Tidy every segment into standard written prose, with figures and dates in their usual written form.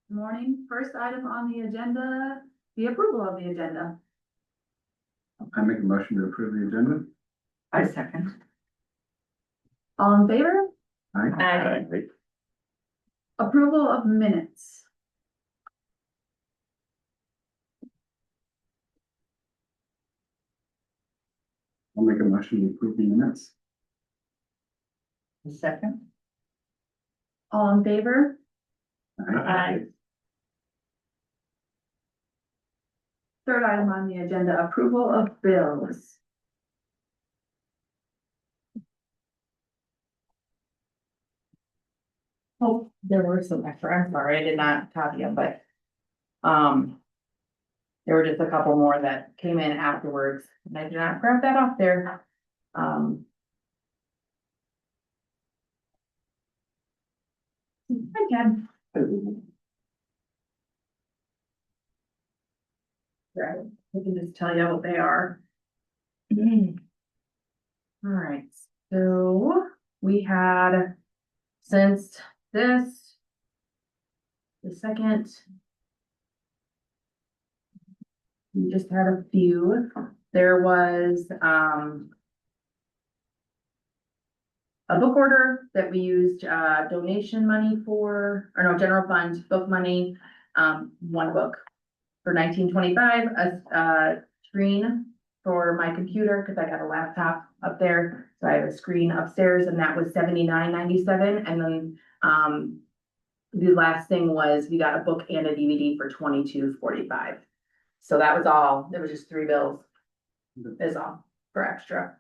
Morning. First item on the agenda, the approval of the agenda. I make a motion to approve the agenda. I second. All in favor? Aye. Approval of minutes. I'll make a motion to approve the minutes. Second. All in favor? Aye. Third item on the agenda, approval of bills. Oh, there were some extra, I'm sorry, I did not copy them, but. There were just a couple more that came in afterwards, and I did not grab that off there. Again. Right, we can just tell you what they are. All right, so we had, since this, the second, we just had a few. There was, a book order that we used, donation money for, or no, general fund book money, one book for 1925, a screen for my computer, because I got a laptop up there, so I have a screen upstairs, and that was $79.97, and then, the last thing was we got a book and a DVD for $22.45. So that was all, there was just 3 bills, is all, for extra.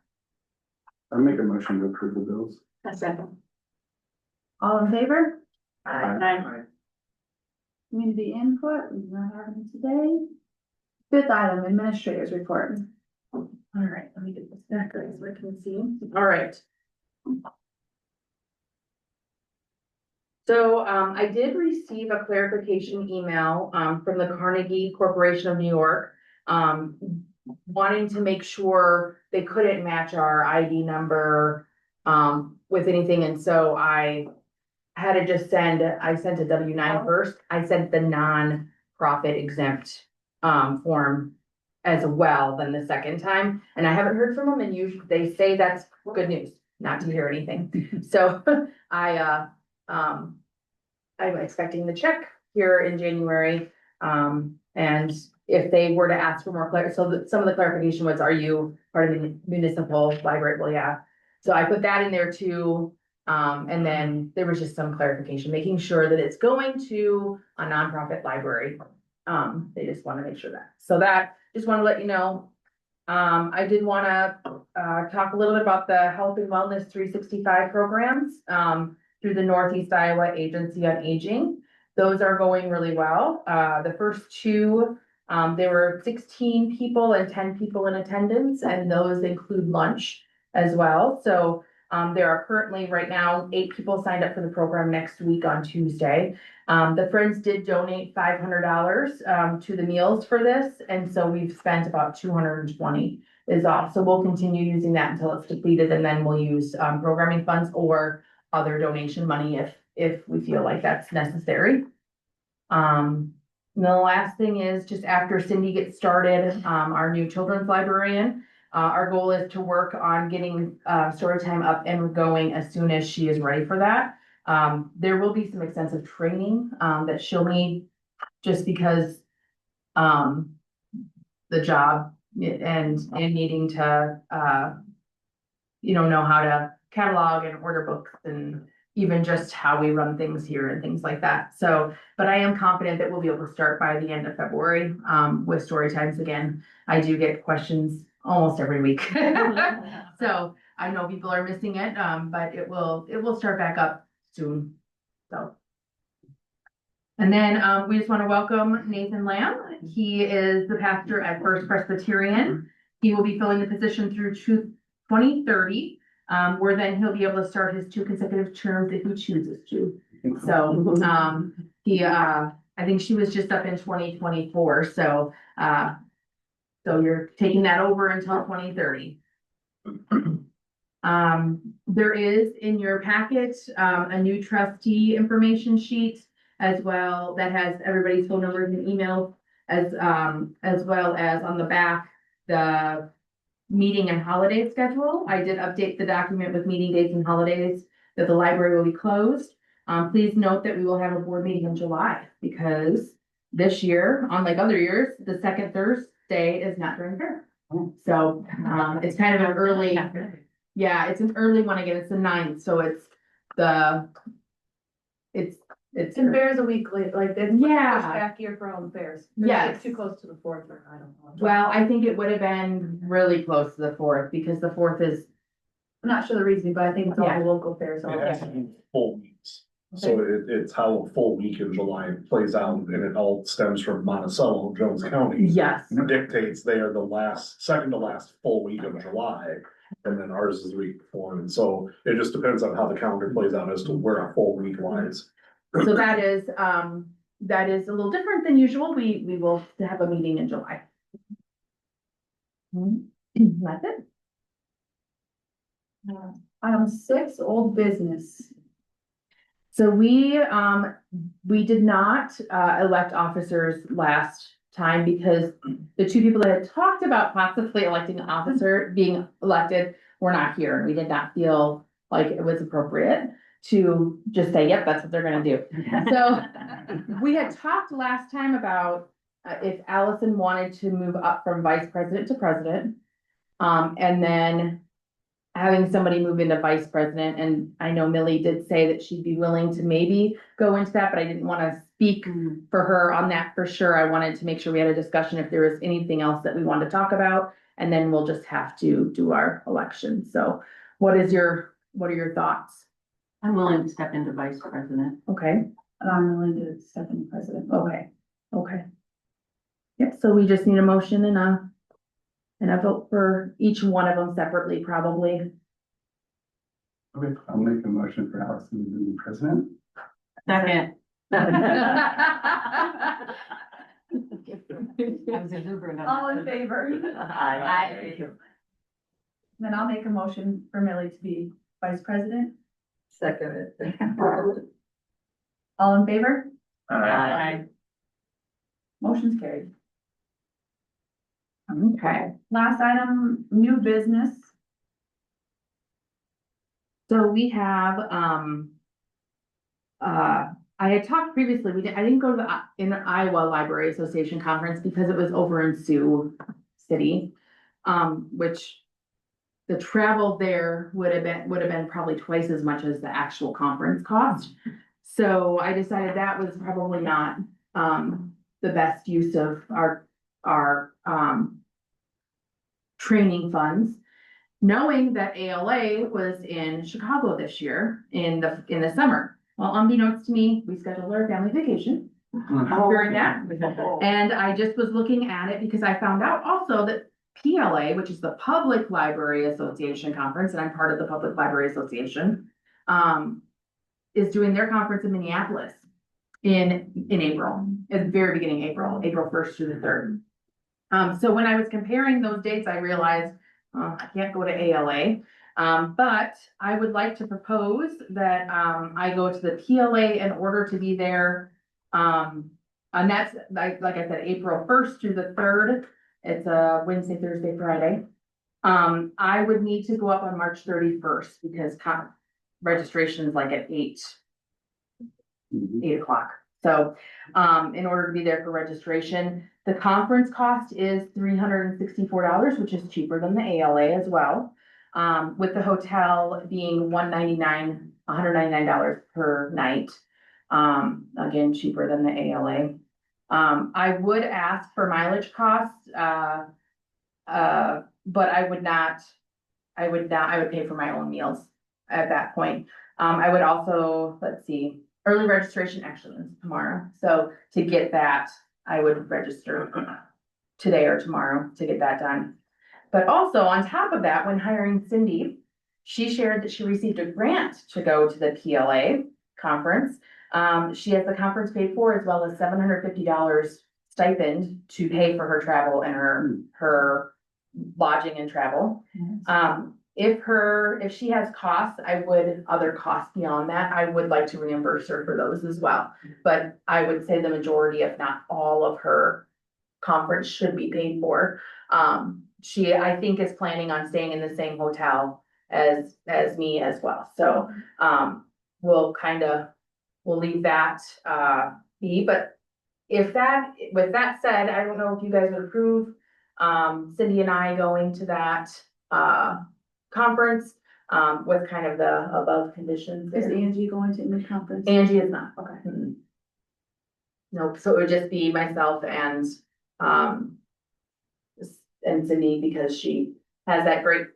I'll make a motion to approve the bills. A second. All in favor? Aye. Community input, we do not have any today. Fifth item, administrators report. All right, let me get this back so I can see. All right. So, I did receive a clarification email, from the Carnegie Corporation of New York, wanting to make sure they couldn't match our ID number, with anything, and so I had to just I sent a W-9 first. I sent the non-profit exempt, form as well than the second time, and I haven't heard from them, and usually they say that's good news, not to hear anything. So, I'm expecting the check here in January, and if they were to ask for more clarity, so some of the clarification was, are you part of the municipal library? Well, yeah. So I put that in there too. And then there was just some clarification, making sure that it's going to a nonprofit library. They just want to make sure that. So that, just want to let you know. I did want to talk a little bit about the Health and Wellness 365 programs through the Northeast Iowa Agency on Aging. Those are going really well. The first 2, there were 16 people and 10 people in attendance, and those include lunch as well. So there are currently right now 8 people signed up for the program next week on Tuesday. The Friends did donate $500 to the meals for this, and so we've spent about $220 is all. So we'll continue using that until it's depleted, and then we'll use programming funds or other donation money if we feel like that's necessary. And the last thing is, just after Cindy gets started, our new children's librarian, our goal is to work on getting Storytime up and going as soon as she is ready for that. There will be some extensive training that she'll need, just because the job and needing to know how to catalog and order books, and even just how we run things here and things like that. So, but I am confident that we'll be able to start by the end of February with story times again. I do get questions almost every week. So I know people are missing it, but it will start back up soon. So. And then we just want to welcome Nathan Lamb. He is the pastor at First Presbyterian. He will be filling the position through 2030. Where then he'll be able to start his 2 consecutive terms if he chooses to. So, I think she was just up in 2024, so you're taking that over until 2030. There is in your packet, a new trustee information sheet. as well, that has everybody's phone numbers and emails, as well as on the back, the meeting and holiday schedule. I did update the document with meeting dates and holidays that the library will be closed. Please note that we will have a board meeting in July because this year, unlike other years, the second Thursday is not during fair. So, it's kind of an early, yeah, it's an early one again. It's the 9th, so it's the, it's. And fairs a week late, like that's. Yeah. Back year for all the fairs. Yes. It's too close to the fourth, or I don't know. Well, I think it would have been really close to the 4th because the 4th is, I'm not sure the reasoning, but I think it's all Yeah. the local fairs. all It has that. to be full weeks. So it's how a full week in July plays out, and it all stems from Monticello, Jones County. yes. Dictates they are the second to last full week of July, and then ours is the week before, and so it just depends on how the calendar plays out as to where our full week lies. So that is a little different than usual. We will have a meeting in July. That's it. Item 6, old business. So we did not, elect officers last time because the two people that had talked about possibly electing an officer being elected were not here. We did not feel like it was appropriate to just say, yep, that's what they're gonna do. So we had talked last time about if Allison wanted to move up from vice president to president. And then having somebody move into vice president, and I know Millie did say that she'd be willing to maybe go into that, but I didn't want to speak for her on that for sure. I wanted to make sure we had a discussion if there was anything else that we wanted to talk about, and then we'll just have to do our election. So what are your thoughts? I'm willing to step into vice president. Okay, And I'm willing to step in president. okay. Yep, so we just need a motion and a vote for each one of them separately, probably. Okay, I'll make a motion for Allison to be president. Second. All in favor? Aye. Then I'll make a motion for Millie to be vice president. Second. All in favor? Aye. Motion's carried. Okay. Last item, new business. So we have, I had talked previously, I didn't go to the in Iowa Library Association conference because it was over in Sioux City. Which the travel there would have been probably twice as much as the actual conference cost. So I decided that was probably not, the best use of our training funds. Knowing that ALA was in Chicago this year in the summer. Well, unbeknownst to me, we scheduled our family vacation during that. And I just was looking at it because I found out also that PLA, which is the Public Library Association Conference, and I'm part of the Public Library Association, is doing their conference in Minneapolis in April, at the very beginning of April 1st through the 3rd. So when I was comparing those dates, I realized I can't go to ALA. But I would like to propose that I go to the PLA in order to be there. And that's like I said, April 1st through the 3rd. It's a Wednesday, Thursday, Friday. I would need to go up on March 31st because registration is like at 8 o'clock. So, in order to be there for registration, the conference cost is $364, which is cheaper than the ALA as well. With the hotel being $199 per night. Again, cheaper than the ALA. I would ask for mileage costs, but I would pay for my own meals at that point. I would also, let's see, early registration actually is tomorrow. So to get that, I would register today or tomorrow to get that done. But also on top of that, when hiring Cindy, she shared that she received a grant to go to the PLA conference. She has the conference paid for as well as $750 stipend to pay for her travel and her lodging and travel. if she has costs, other costs beyond that, I would like to reimburse her for those as well. But I would say the majority, if not all of her conference should be paid for. She, I think, is planning on staying in the same hotel as me as well. So, we'll leave that, be, but with that said, I don't know if you guys would approve, Cindy and I going to that, conference, with kind of the above conditions Is there. Angie going to the conference? Angie is not. Okay. Mm-mm. Nope, so it would just be myself um, and Cindy, because she has that great,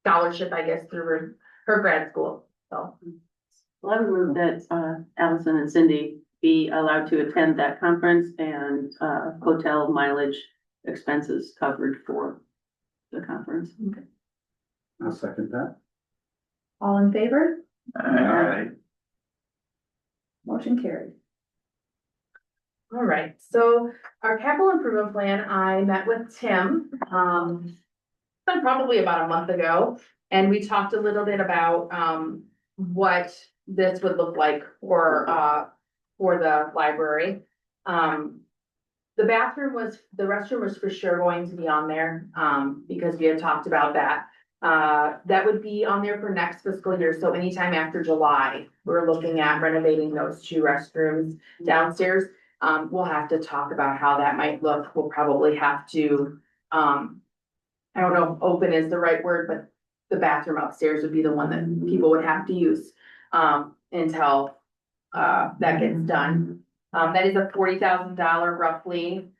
scholarship, I guess, through her grad school, so. Well, I would move that, Allison and Cindy be allowed to attend that conference and, hotel mileage expenses covered for the conference. I'll second that. All in favor? Aye. Motion carried. All right, so our capital improvement plan, I met with Tim, probably about a month ago. And we talked a little bit about, what this would look like for the library. The restroom was for sure going to be on there, because we had talked about that. That would be on there for next fiscal year, so anytime after July, we're looking at renovating those 2 restrooms downstairs. We'll have to talk about how that might look. We'll probably have to, I don't know if open is the right word, but the bathroom upstairs would be the one that people would have to use, until, that gets done. That is a $40,000 roughly,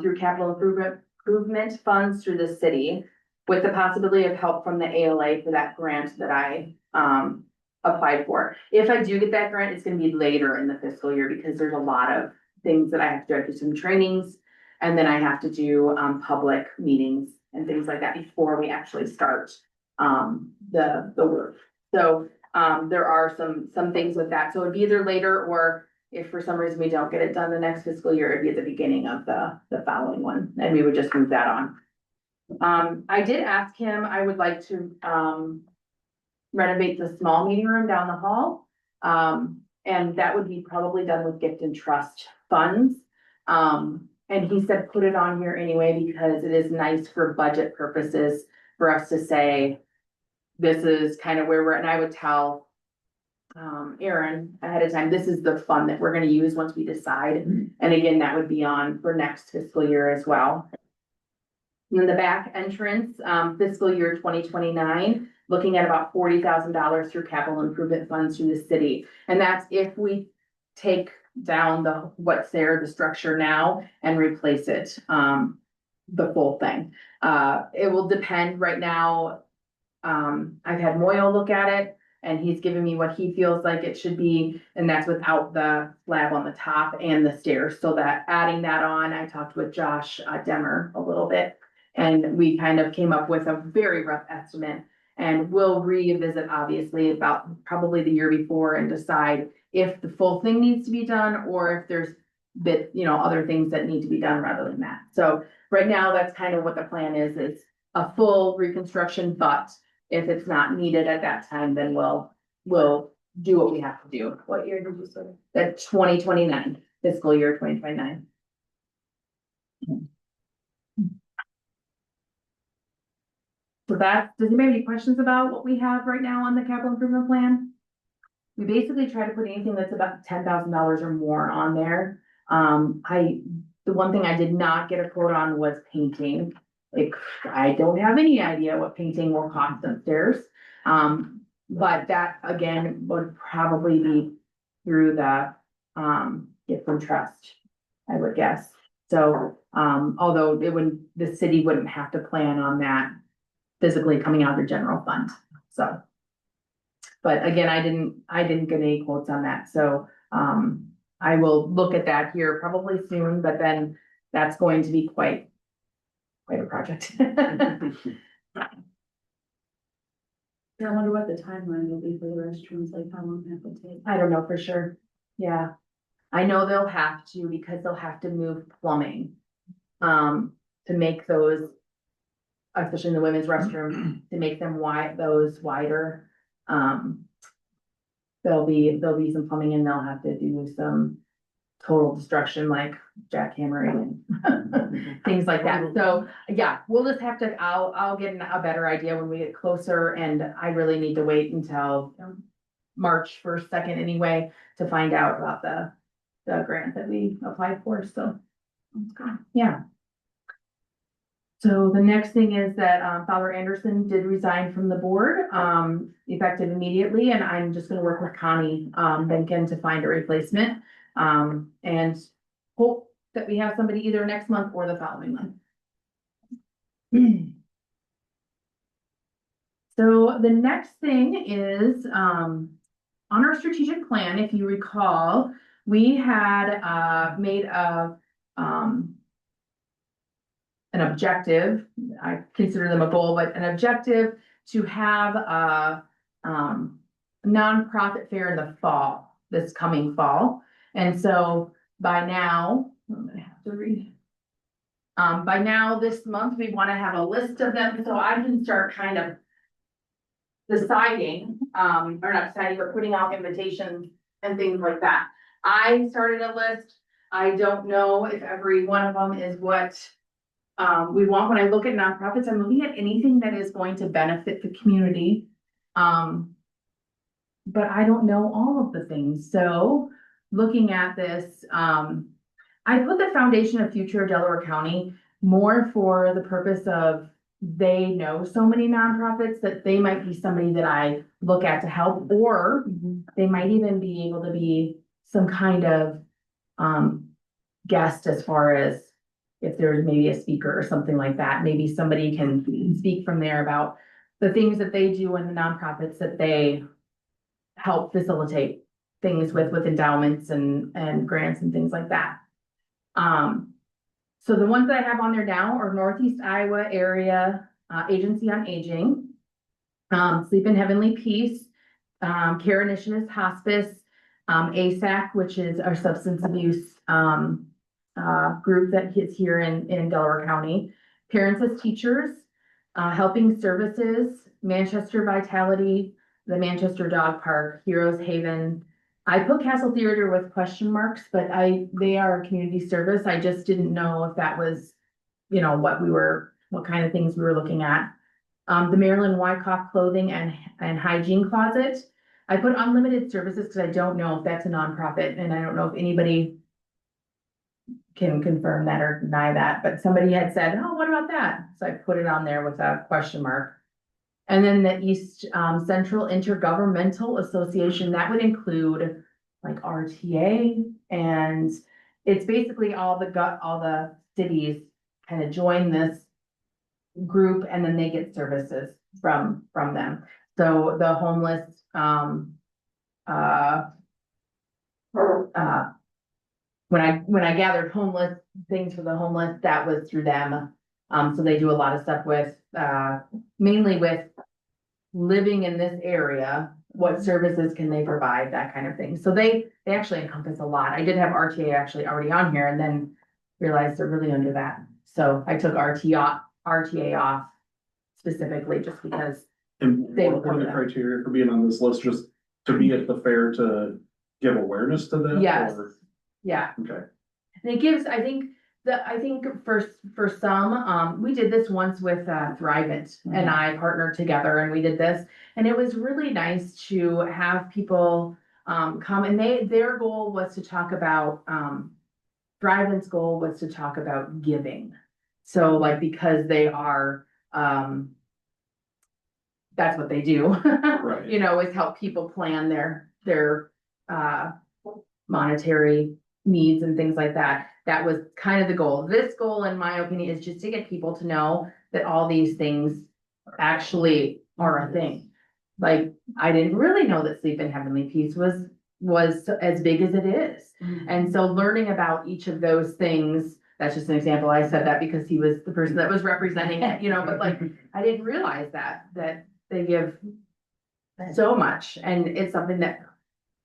through capital improvement funds through the city, with the possibility of help from the ALA for that grant that I, applied for. If I do get that grant, it's gonna be later in the fiscal year, because there's a lot of things that I have to do. I have to do some trainings, and then I have to do, public meetings and things like that before we actually start, the work. So, there are some things with that. So it'd be either later, or if for some reason we don't get it done the next fiscal year, it'd be at the beginning of the following one, and we would just move that on. I did ask him, I would like to, renovate the small meeting room down the hall. And that would be probably done with gift and trust funds. And he said, put it on here anyway, because it is nice for budget purposes for us to say, this is kind of where we're at. And I would tell, Aaron ahead of time, this is the fund that we're gonna use once we decide. And again, that would be on for next fiscal year as well. And then the back entrance, fiscal year 2029, looking at about $40,000 through capital improvement funds through the city. And that's if we take down what's there, the structure now, and replace it, the full thing. It will depend right now. I've had Moyle look at it, and he's given me what he feels like it should be, and that's without the slab on the top and the stairs. So that adding that on, I talked with Josh Demmer a little bit, and we kind of came up with a very rough estimate. And we'll revisit obviously about probably the year before and decide if the full thing needs to be done, or if there's other things that need to be done rather than that. So right now, that's kind of what the plan is a full reconstruction, but if it's not needed at that time, then we'll do what we have to do. What year did you say? That 2029, fiscal year 2029. So does anybody have any questions about what we have right now on the capital improvement plan? We basically try to put anything that's about $10,000 or more on there. The one thing I did not get a quote on was painting. Like, I don't have any idea what painting will cost upstairs. But that again would probably be through the, gift and trust, I would guess. So, although the city wouldn't have to plan on that physically coming out of the general fund, so. But again, I didn't get any quotes on that, so, I will look at that here probably soon, but then that's going to be quite a project. I wonder what the timeline will be for the restrooms, like how long that will take. I don't know for sure, yeah. I know they'll have to, because they'll have to move plumbing, to make those especially in the women's restroom, to make them those wider. There'll be some plumbing and they'll have to do some total destruction like jackhammering and things like that. So, yeah, we'll just have to, I'll get a better idea when we get closer, and I really need to wait until March 1st, 2nd anyway, to find out about the grant that we applied for, so. Yeah. So the next thing is that, Fowler Anderson did resign from the board, effective immediately, and I'm just gonna work with Connie, Benkin to find a replacement. And hope that we have somebody either next month or the following month. So the next thing is, on our strategic plan, if you recall, we had, made an objective, I consider them a goal, but an objective to have a, nonprofit fair in the fall, this coming fall. And so by now, I'm gonna have to read. By now this month, we want to have a list of them, so I can start kind of deciding, or not deciding, but putting out invitations and things like that. I started a list. I don't know if every one of them is what we want. When I look at nonprofits, I'm looking at anything that is going to benefit the community. But I don't know all of the things. So looking at this, I put the foundation of future of Delaware County more for the purpose of they know so many nonprofits that they might be somebody that I look at to help, or they might even be able to be some kind of guest as far as if there's maybe a speaker or something like that. Maybe somebody can speak from there about the things that they do in the nonprofits that they help facilitate things with endowments and grants and things like that. So the ones that I have on there now are Northeast Iowa Area Agency on Aging, Sleep in Heavenly Peace, Care Initiatives Hospice, ASAC, which is our substance abuse group that is here in Delaware County, Parents as Teachers, Helping Services, Manchester Vitality, the Manchester Dog Park, Heroes Haven. I put Castle Theater with question marks, but they are community service. I just didn't know if that was, what kind of things we were looking at. The Maryland Wyckoff Clothing and Hygiene Closet. I put unlimited services because I don't know if that's a nonprofit, and I don't know if anybody can confirm that or deny that, but somebody had said, oh, what about that? So I put it on there with a question mark. And then the East Central Intergovernmental Association, that would include like RTA, and it's basically all the cities kind of join this group, and then they get services from them. So the homeless, when I gathered homeless things for the homeless, that was through them. So they do a lot of stuff with, mainly with living in this area, what services can they provide, that kind of thing. So they actually encompass a lot. I did have RTA actually already on here, and then realized they're really under that. So I took RTA off specifically just because. And They what will come were the to that. criteria for being on this list, just to be at the fair to give awareness to them? Yes. Or- Yeah, Okay, and it gives, I think for some, we did this once with Thrivent, and I partnered together and we did this. And it was really nice to have people come, and their goal was to talk about, Thrivent's goal was to talk about giving. So like, because they are, that's what they do. Right. Is help people plan their monetary needs and things like that. That was kind of the goal. This goal, in my opinion, is just to get people to know that all these things actually are a thing. Like, I didn't really know that Sleep in Heavenly Peace was as big as it is. And so learning about each of those things, that's just an example. I said that because he was the person that was representing it, but like, I didn't realize that they give so much, and it's something that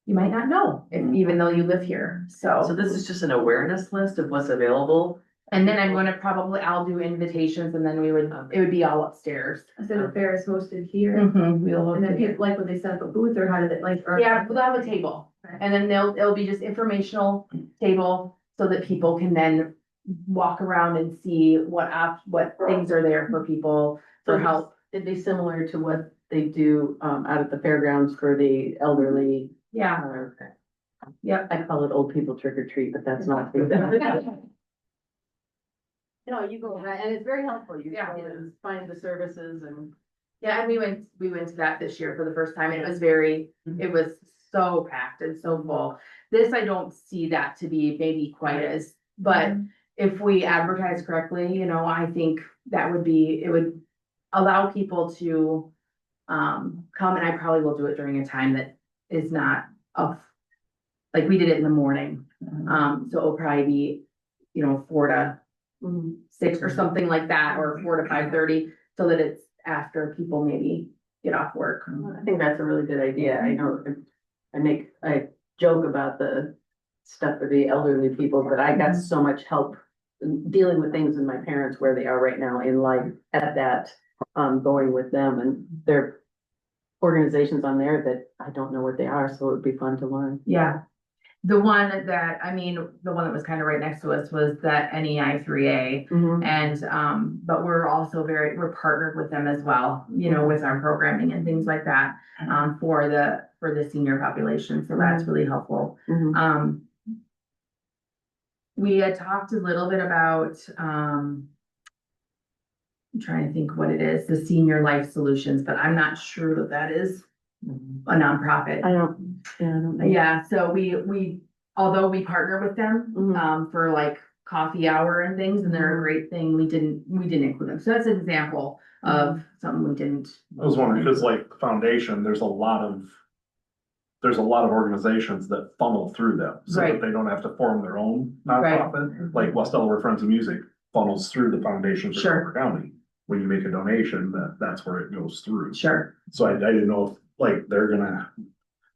you might not know, even though you live here, So so. this is just an awareness list of what's available, And then I'm gonna I'll do invitations and then it would be all upstairs. So the fair is hosted here, We'll and then host it. people, like, would they set up a booth, or how did it, like, or? Yeah, we'll have a table, and then it'll be just informational table, so that people can then walk around and see what things are there for people for help. It'd be similar to what they do, out at the fairgrounds for the elderly. Yeah, I call it old people trick or treat, but that's not. No, you go, and it's very helpful. You Yeah. go and find the services and. yeah, and we went to that this year for the first time, and it was so packed and so full. This, I don't see that to be maybe quite as, but if we advertise correctly, you know, I think it would allow people to come, and I probably will do it during a time that is not like we did it in the morning. So it'll probably be, you know, 4 to 6 or something like that, or 4 to 5:30, so that it's after people maybe get off work. I think that's a really good idea. I know, I joke about the stuff for the elderly people, but I got so much help dealing with things with my parents where they are right now in life at that, going with them, and there are organizations on there that I don't know what they are, so it would be fun to learn. Yeah. The one that was kind of right next to us was that NEI 3A. And, but we're also we're partnered with them as well, you know, with our programming and things like that, for the senior population. So that's really helpful. We had talked a little bit about, I'm trying to think what it is, the Senior Life Solutions, but I'm not sure that is a nonprofit. I don't know. Yeah, so although we partner with them, for like coffee hour and things, and they're a great thing, we didn't include them. So that's an example of something we didn't. I was wondering, because like the foundation, there's a lot of organizations that funnel through them, so Right. that they don't have to form their own nonprofit. Like West Delaware Friends of Music funnels through the foundation for Sure. Delaware County. When you make a donation, that's where it goes through. Sure. So I didn't know if, like, they're gonna,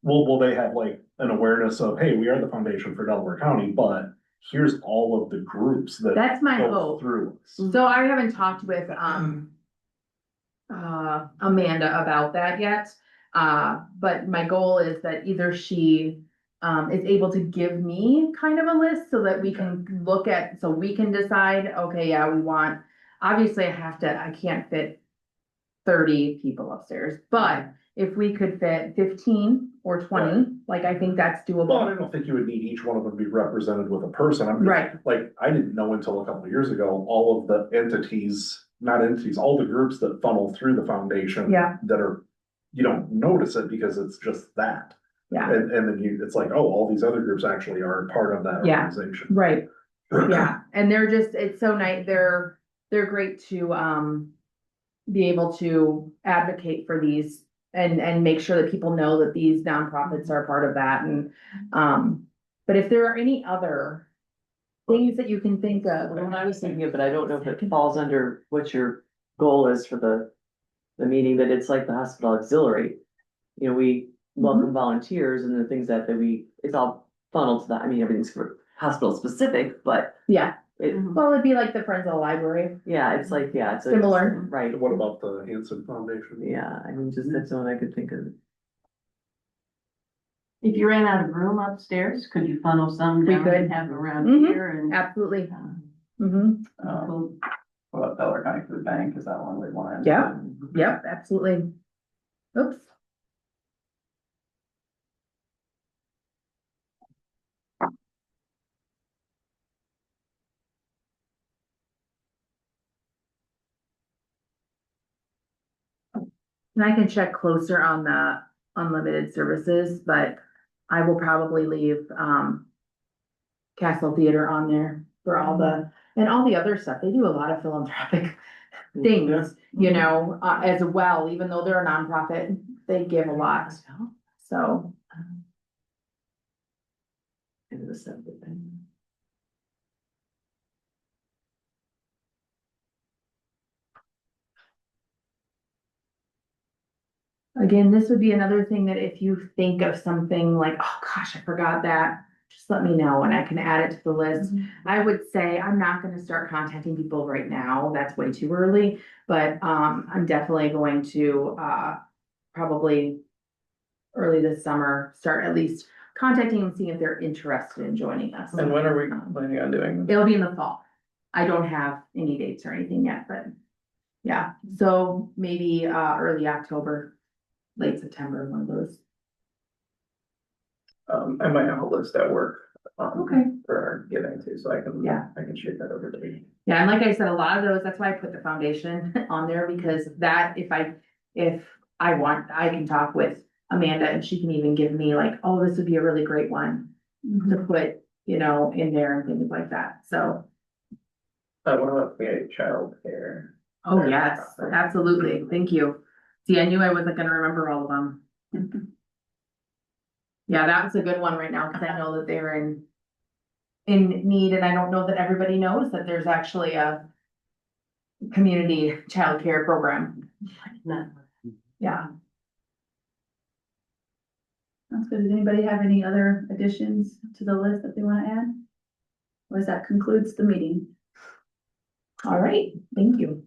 will they have like an awareness of, hey, we are the foundation for Delaware County, but here's all of the groups that That's my go hope. through us. So I haven't talked with, Amanda about that yet. But my goal is that either she, is able to give me kind of a list so that we can so we can decide, okay, yeah, we want, obviously I can't fit 30 people upstairs, but if we could fit 15 or 20, like, I think that's Well, doable. I don't think you would need each one of them to be represented with a person. I'm just, Right. like, I didn't know until a couple of years ago, all of the all the groups that funnel through the foundation. Yeah. That are, you don't notice it because it's just that. Yeah, And then it's like, oh, all these other groups actually are part of that Yeah. organization. right. Yeah, and it's so nice. They're great to, be able to advocate for these and make sure that people know that these nonprofits are part of that. And, but if there are any other things that you can think of. Well, I was thinking of, but I don't know if it falls under what your goal is for the meeting, but it's like the hospital auxiliary. You know, we welcome volunteers and the things that it's all funneled to that. I mean, everything's for hospital specific, but Yeah, it, well, it'd be like the Friends of the Library. yeah, it's like, yeah, it's Similar. right. What about the Hanson Foundation? Yeah, I mean, just that's what I could think of. If you ran out of room upstairs, could you funnel some We down could. and have around Mhm. here and? Absolutely. What about Delaware County Food Bank? Is that one we want? Yeah. Yep, absolutely. Oops. And I can check closer on the unlimited services, but I will probably leave, Castle Theater on there for all and all the other stuff. They do a lot of philanthropic things, you know, as well, even though they're a nonprofit, they give a lot. So, It was something. again, this would be another thing that if you think of something like, oh gosh, I forgot that, just let me know and I can add it to the list. I would say I'm not gonna start contacting people right now. That's way too early. But I'm definitely going to probably early this summer, start at least contacting and seeing if they're interested in joining us. And when are we planning on doing? It'll be in the fall. I don't have any dates or anything yet, but yeah, so maybe early October, late September, one of those. I might have a list at work. Okay. For our giving too, so I can. Yeah. I can shoot that over to you. Yeah, and like I said, a lot of those, that's why I put the foundation on there, because that, if I want, I can talk with Amanda and she can even give me like, oh, this would be a really great one to put, in there and things like that, so. What about the child care? Oh, yes, absolutely, thank you. See, I knew I wasn't gonna remember all of them. Yeah, that's a good one right now, cause I know that they're in need, and I don't know that everybody knows that there's actually a community childcare program. Yeah. Sounds good. Does anybody have any other additions to the list that they wanna add? Or does that concludes the meeting? All right, thank you.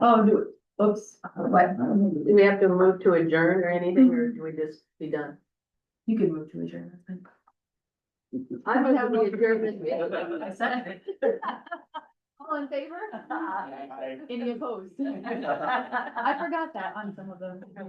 Oh, oops. What? Do we have to move to adjourn or anything, or do we just be done? You could move to adjourn. That's fine. I would have to adjourn this meeting. I said it. All in favor? Any opposed? I forgot that on some of them.